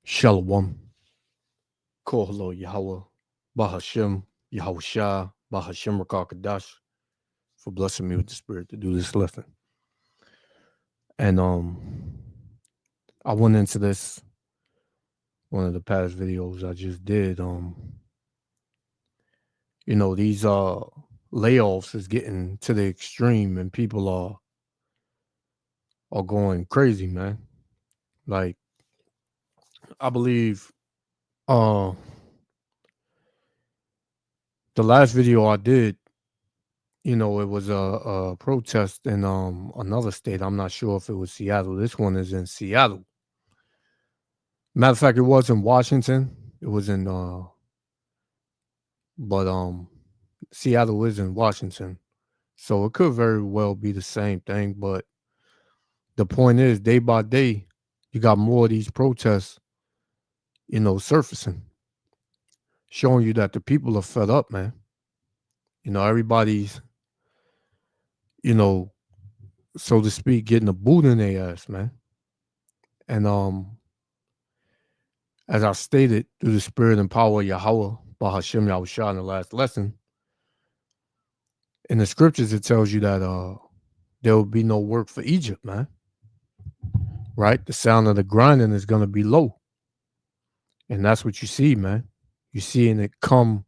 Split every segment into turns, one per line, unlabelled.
Shalom. Kohlo Yahweh. Bahashem. Yahushua. Bahashem Rakakadash. For blessing me with the spirit to do this lesson. And I went into this one of the past videos I just did. These layoffs is getting to the extreme and people are going crazy, man. Like I believe uh the last video I did, it was a protest in another state. I'm not sure if it was Seattle. This one is in Seattle. Matter of fact, it was in Washington. It was in but Seattle is in Washington. So it could very well be the same thing, but the point is day by day you got more of these protests, surfacing, showing you that the people are fed up, man. Everybody's, you know, so to speak, getting a boot in their ass, man. And as I stated, through the spirit and power of Yahweh, Bahashem Yahushua in the last lesson, in the scriptures it tells you that there will be no work for Egypt, man. Right? The sound of the grinding is gonna be low. And that's what you see, man. You seeing it come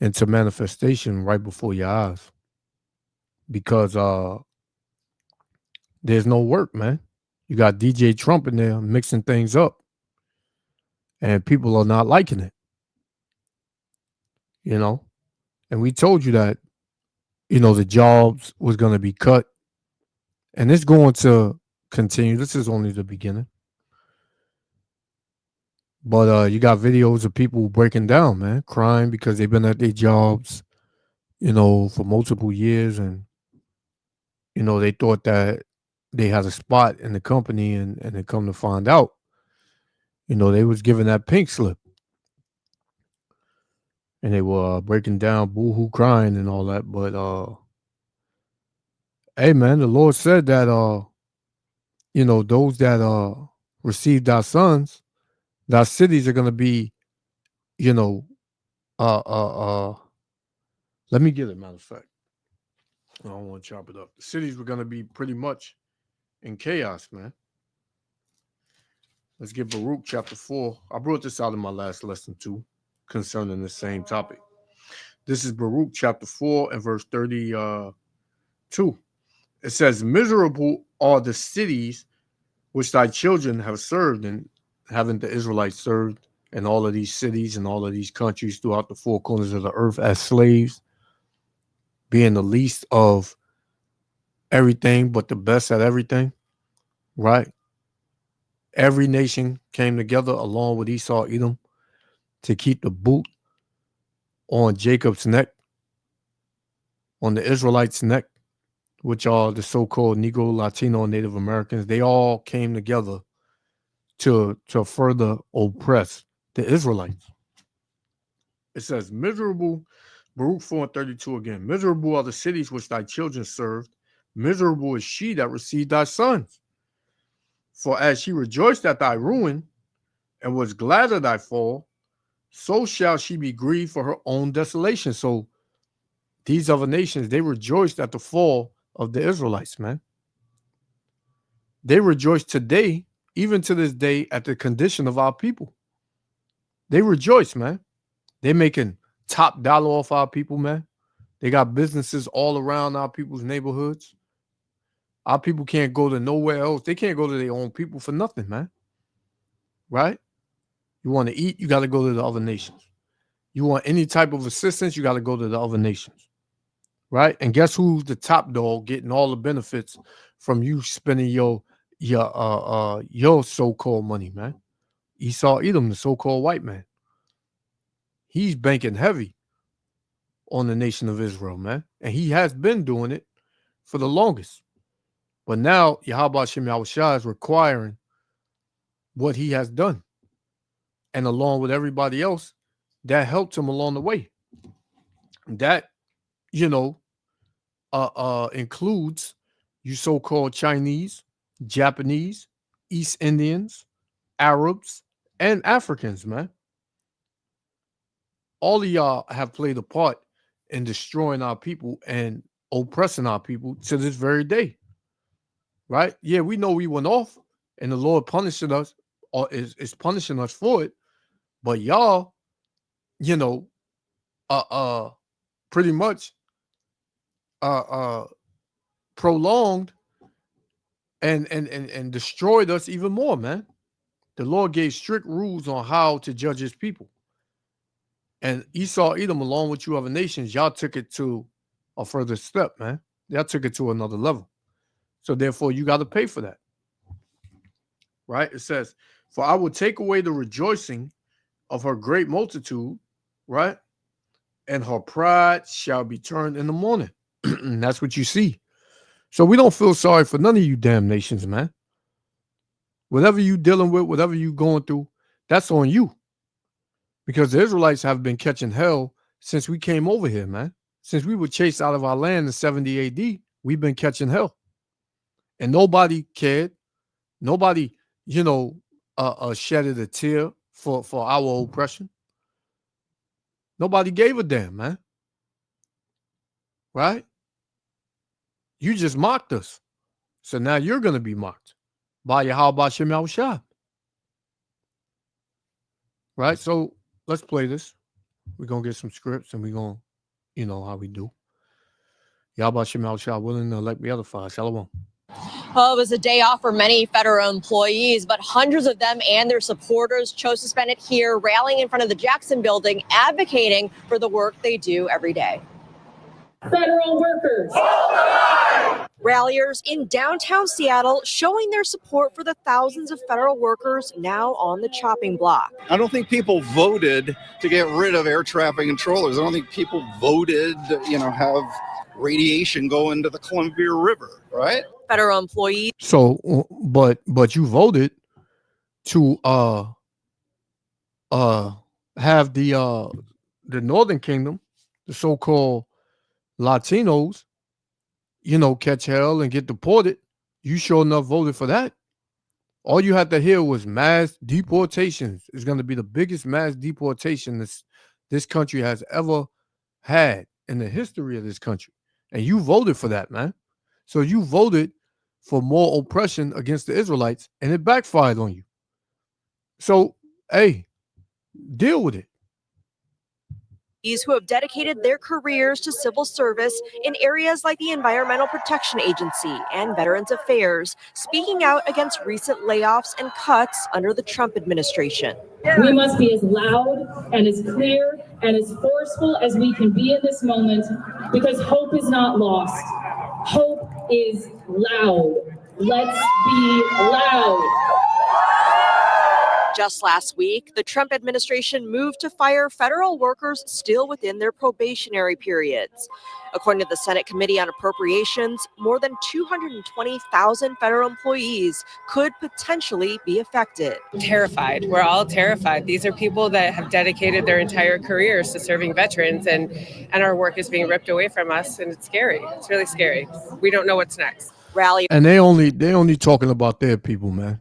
into manifestation right before your eyes. Because there's no work, man. You got DJ Trump in there mixing things up. And people are not liking it. And we told you that, the jobs was gonna be cut. And it's going to continue. This is only the beginning. But you got videos of people breaking down, man, crying because they've been at their jobs, for multiple years, and they thought that they had a spot in the company, and they come to find out, they was given that pink slip, and they were breaking down, boo-hoo, crying, and all that. But hey, man, the Lord said that those that received our sons, our cities are gonna be, you know, uh, uh, uh. Let me get it. Matter of fact, I don't want to chop it up. The cities were gonna be pretty much in chaos, man. Let's get Baruch chapter 4. I brought this out in my last lesson too, concerning the same topic. This is Baruch chapter 4 and verse 32. It says, "Miserable are the cities which thy children have served," and haven't the Israelites served in all of these cities and all of these countries throughout the four corners of the earth as slaves, being the least of everything but the best at everything, right? Every nation came together along with Esau, Edom, to keep the boot on Jacob's neck, on the Israelites' neck, which are the so-called Negro, Latino, and Native Americans. They all came together to further oppress the Israelites. It says, "Miserable," Baruch 4 and 32 again, "Miserable are the cities which thy children served. Miserable is she that received thy sons. For as she rejoiced at thy ruin and was glad at thy fall, so shall she be grieved for her own desolation." So these other nations, they rejoiced at the fall of the Israelites, man. They rejoice today, even to this day, at the condition of our people. They rejoice, man. They making top dollar off our people, man. They got businesses all around our people's neighborhoods. Our people can't go to nowhere else. They can't go to their own people for nothing, man. Right? You want to eat, you got to go to the other nations. You want any type of assistance, you got to go to the other nations. Right? And guess who's the top dog getting all the benefits from you spending your so-called money, man? Esau Edom, the so-called white man. He's banking heavy on the nation of Israel, man. And he has been doing it for the longest. But now Yahweh Shem Yahushua is requiring what he has done. And along with everybody else that helped him along the way. That, includes you so-called Chinese, Japanese, East Indians, Arabs, and Africans, man. All of y'all have played a part in destroying our people and oppressing our people to this very day. Right? Yeah, we know we went off and the Lord punishing us or is punishing us for it. But y'all, you know, pretty much prolonged and destroyed us even more, man. The Lord gave strict rules on how to judge his people. And Esau, Edom, along with you other nations, y'all took it to a further step, man. Y'all took it to another level. So therefore, you got to pay for that. Right? It says, for I will take away the rejoicing of her great multitude, right? And her pride shall be turned in the morning. And that's what you see. So we don't feel sorry for none of you damn nations, man. Whatever you dealing with, whatever you going through, that's on you. Because the Israelites have been catching hell since we came over here, man. Since we were chased out of our land in 70 AD, we've been catching hell. And nobody cared. Nobody, shedded a tear for our oppression. Nobody gave a damn, man. Right? You just mocked us. So now you're going to be mocked by Yahweh Shem Yahushua. Right? So let's play this. We're going to get some scripts and we're going to, you know how we do. Yahweh Shem Yahushua willing to elect me edified. Shalom.
Well, it was a day off for many federal employees, but hundreds of them and their supporters chose to spend it here, rallying in front of the Jackson building, advocating for the work they do every day.
Federal workers.
Ralliers in downtown Seattle showing their support for the thousands of federal workers now on the chopping block.
I don't think people voted to get rid of air traffic controllers. I don't think people voted, have radiation go into the Columbia River, right?
Federal employees.
So, but you voted to have the Northern Kingdom, the so-called Latinos, catch hell and get deported. You sure enough voted for that. All you had to hear was mass deportations. It's going to be the biggest mass deportation this country has ever had in the history of this country. And you voted for that, man. So you voted for more oppression against the Israelites, and it backfired on you. So, hey, deal with it.
Who have dedicated their careers to civil service in areas like the Environmental Protection Agency and Veterans Affairs, speaking out against recent layoffs and cuts under the Trump administration.
We must be as loud and as clear and as forceful as we can be in this moment, because hope is not lost. Hope is loud. Let's be loud.
Just last week, the Trump administration moved to fire federal workers still within their probationary periods. According to the Senate Committee on Appropriations, more than 220,000 federal employees could potentially be affected.
Terrified. We're all terrified. These are people that have dedicated their entire careers to serving veterans, and our work is being ripped away from us, and it's scary. It's really scary. We don't know what's next.
Rally.
And they only talking about their people, man.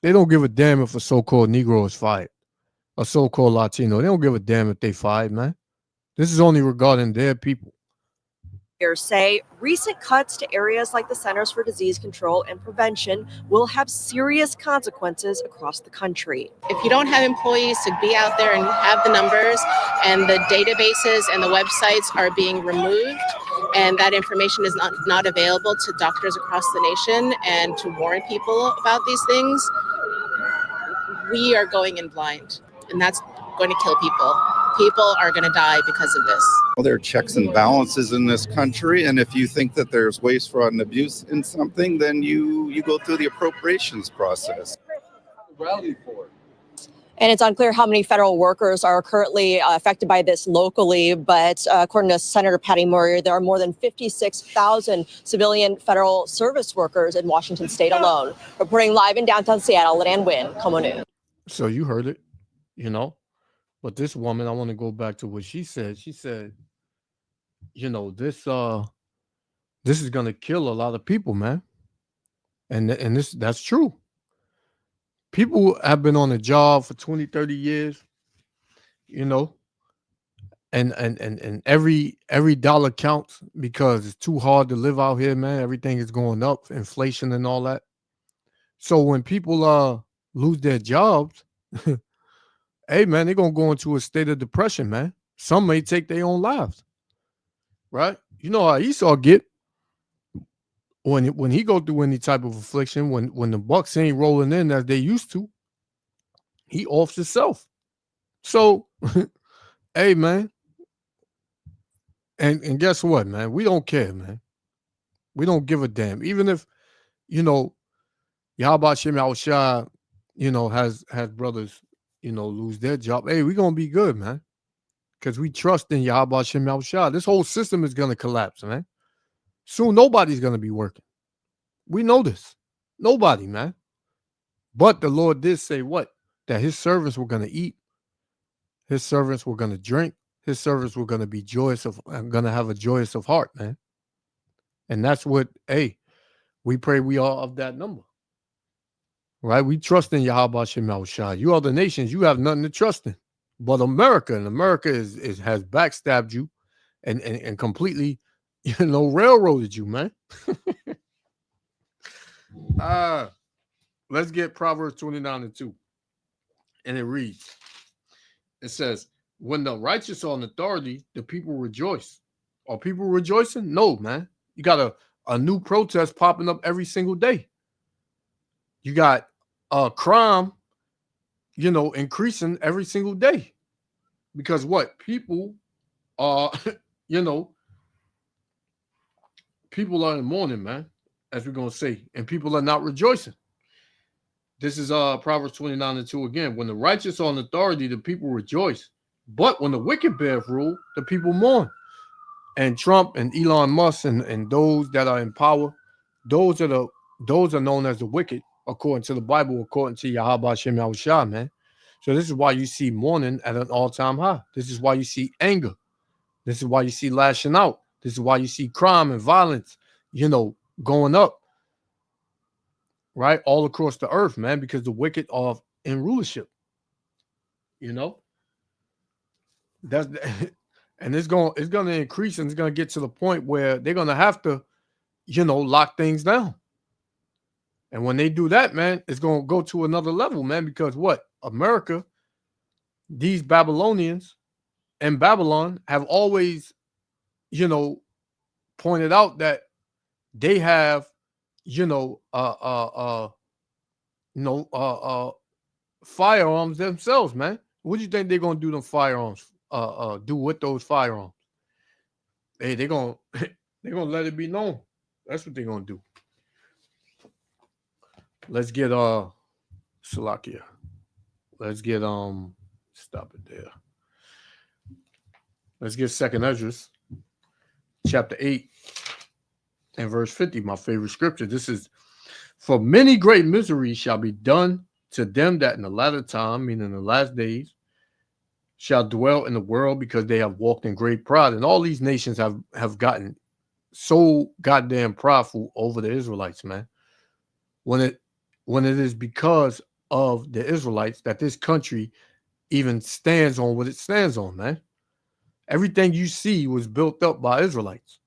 They don't give a damn if a so-called Negro is fired, a so-called Latino. They don't give a damn if they fired, man. This is only regarding their people.
Say recent cuts to areas like the Centers for Disease Control and Prevention will have serious consequences across the country.
If you don't have employees to be out there and have the numbers, and the databases and the websites are being removed, and that information is not available to doctors across the nation and to warn people about these things, we are going in blind, and that's going to kill people. People are going to die because of this.
Well, there are checks and balances in this country, and if you think that there's waste, fraud, and abuse in something, then you go through the appropriations process.
Rally for it.
And it's unclear how many federal workers are currently affected by this locally, but according to Senator Patty Murray, there are more than 56,000 civilian federal service workers in Washington state alone. Reporting live in downtown Seattle, Leanne Wynn, KOMO News.
So you heard it, But this woman, I want to go back to what she said. She said, this is gonna kill a lot of people, man. And that's true. People have been on a job for 20, 30 years, you know, and every dollar counts because it's too hard to live out here, man. Everything is going up, inflation and all that. So when people lose their jobs, hey man, they're gonna go into a state of depression, man. Some may take their own lives, right? You know how Esau get when he go through any type of affliction, when the bucks ain't rolling in as they used to, he offs himself. So, hey man, and guess what, man? We don't care, man. We don't give a damn. Even if, you know, Yahweh Shem Shah, you know, has brothers, you know, lose their job. Hey, we're gonna be good, man. Because we trust in Yahweh Shem Shah. This whole system is gonna collapse, man. Soon nobody's gonna be working. We know this. Nobody, man. But the Lord did say what? That his servants were gonna eat, his servants were gonna drink, his servants were gonna be gonna have a joyous of heart, man. And that's what, hey, we pray we are of that number. Right? We trust in Yahweh Shem Shah. You other nations, you have nothing to trust in. But America has backstabbed you and completely, you know, railroaded you, man. Let's get Proverbs 29:2. And it reads, it says, when the righteous are in authority, the people rejoice. Are people rejoicing? No, man. You got a new protest popping up every single day. You got crime, you know, increasing every single day. Because what? People are, you know, people are in mourning, man, as we're going to say, and people are not rejoicing. This is Proverbs 29:2 again. When the righteous are in authority, the people rejoice. But when the wicked bear rule, the people mourn. And Trump and Elon Musk and those that are in power, those are known as the wicked, according to the Bible, according to Yahweh Shem Shah, man. So this is why you see mourning at an all-time high. This is why you see anger. This is why you see lashing out. This is why you see crime and violence, you know, going up, right? All across the earth, man, because the wicked are in rulership, you know? That's and it's going to increase, and it's going to get to the point where they're going to have to, you know, lock things down. And when they do that, man, it's going to go to another level, man, because what? America, these Babylonians and Babylon have always, you know, pointed out that they have, you know, firearms themselves, man. What do you think they're going to do them firearms, do with those firearms? Hey, they're going to let it be known. That's what they're going to do. Let's get Salakia. Let's get stop it there. Let's get 2nd Esdras, chapter 8 and verse 50, my favorite scripture. This is, for many great miseries shall be done to them that in the latter time, meaning in the last days, shall dwell in the world, because they have walked in great pride. And all these nations have gotten so goddamn prideful over the Israelites, man. When it is because of the Israelites that this country even stands on what it stands on, man. Everything you see was built up by Israelites,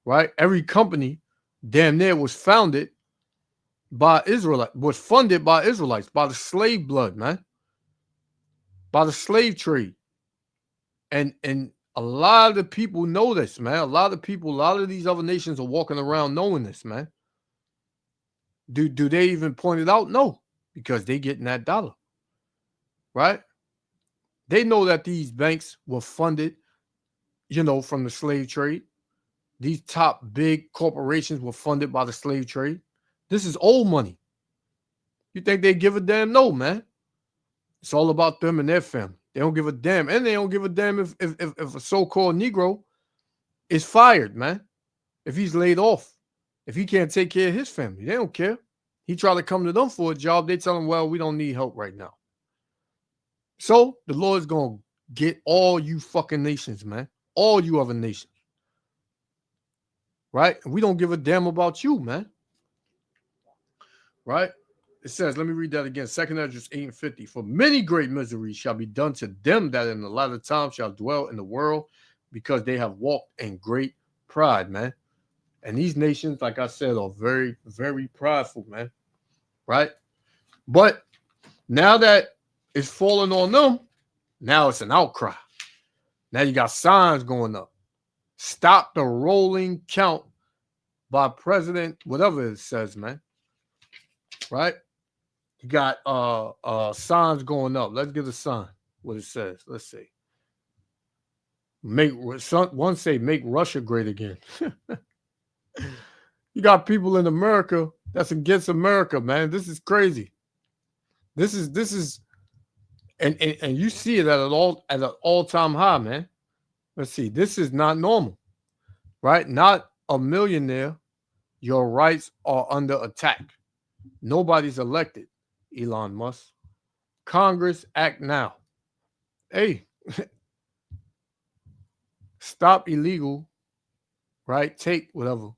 right? Every company damn near was founded by Israelites, was funded by Israelites, by the slave blood, man, by the slave trade. And a lot of the people know this, man. A lot of these other nations are walking around knowing this, man. Do they even point it out? No, because they getting that dollar, right? They know that these banks were funded, you know, from the slave trade. These top big corporations were funded by the slave trade. This is old money. You think they give a damn? No, man. It's all about them and their family. They don't give a damn. And they don't give a damn if a so-called Negro is fired, man. If he's laid off. If he can't take care of his family. They don't care. He tried to come to them for a job. They tell him, well, we don't need help right now. So the Lord's going to get all you fucking nations, man. All you other nations. Right? And we don't give a damn about you, man. Right? It says, let me read that again. 2 Esdras 8:50. For many great miseries shall be done to them that in the latter time shall dwell in the world, because they have walked in great pride, man. And these nations, like I said, are very, very prideful, man. Right? But now that it's falling on them, now it's an outcry. Now you got signs going up. Stop the rolling count by President, whatever it says, man. Right? You got signs going up. Let's get a sign. What it says. Let's see. One say make Russia great again. You got people in America that's against America, man. This is crazy. This is and you see it at an all-time high, man. Let's see. This is not normal. Right? Not a millionaire. Your rights are under attack. Nobody's elected. Elon Musk. Congress, act now. Hey, stop illegal, right? Take whatever.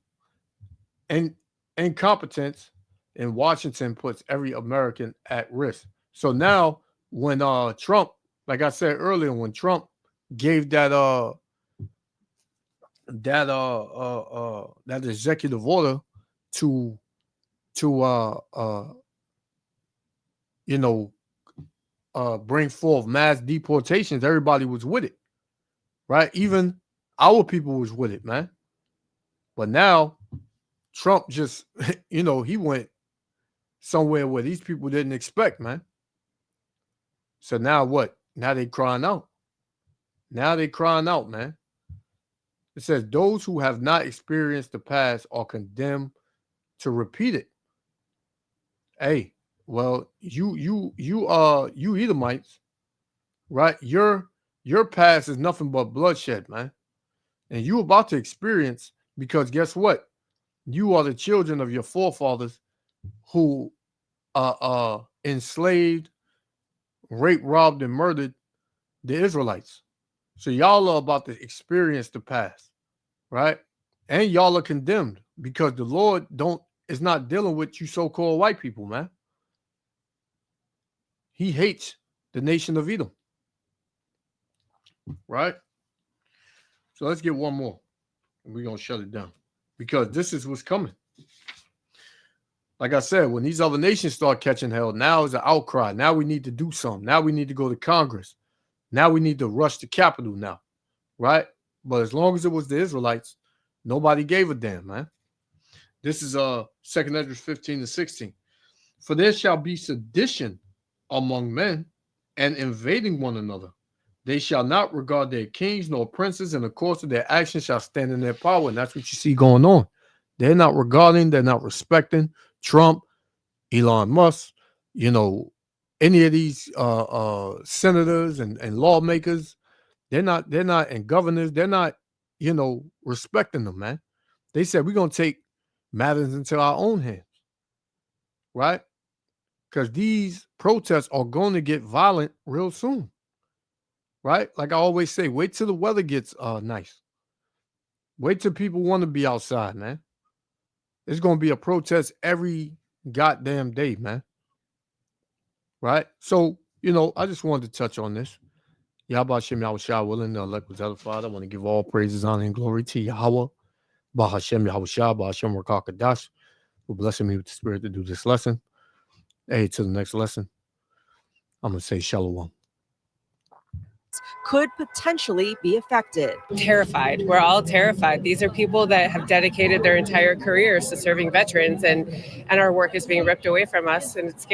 And incompetence in Washington puts every American at risk. So now when Trump, like I said earlier, when Trump gave that executive order to bring forth mass deportations, everybody was with it, right? Even our people was with it, man. But now Trump just, he went somewhere where these people didn't expect, man. So now what? Now they crying out. Now they crying out, man. It says those who have not experienced the past are condemned to repeat it. Hey, well, you Edomites, right? Your past is nothing but bloodshed, man. And you about to experience, because guess what? You are the children of your forefathers who enslaved, raped, robbed, and murdered the Israelites. So y'all are about to experience the past, right? And y'all are condemned because the Lord is not dealing with you so-called white people, man. He hates the nation of Edom, right? So let's get one more. And we're going to shut it down because this is what's coming. Like I said, when these other nations start catching hell, now is an outcry. Now we need to do something. Now we need to go to Congress. Now we need to rush the Capitol now, right? But as long as it was the Israelites, nobody gave a damn, man. This is 2 Esdras 15-16. For there shall be sedition among men and invading one another. They shall not regard their kings nor princes, and the course of their actions shall stand in their power. And that's what you see going on. They're not regarding, they're not respecting Trump, Elon Musk, any of these senators and lawmakers. They're not, and governors, they're not, respecting them, man. They said, we're going to take matters into our own hands, right? Because these protests are going to get violent real soon, right? Like I always say, wait till the weather gets nice. Wait till people want to be outside, man. There's going to be a protest every goddamn day, man. Right? So, I just wanted to touch on this. Yahweh Hashem Yahweh Shah willing, the elect was edified. I want to give all praises, honor, and glory to Yahweh. Bah Hashem Yahweh Shah, Bah Hashem Rakakadash, who blessing me with the spirit to do this lesson. Hey, to the next lesson, I'm going to say Shalom.
Could potentially be affected.
Terrified. We're all terrified. These are people that have dedicated their entire careers to serving veterans, and our work is being ripped away from us, and it's scary.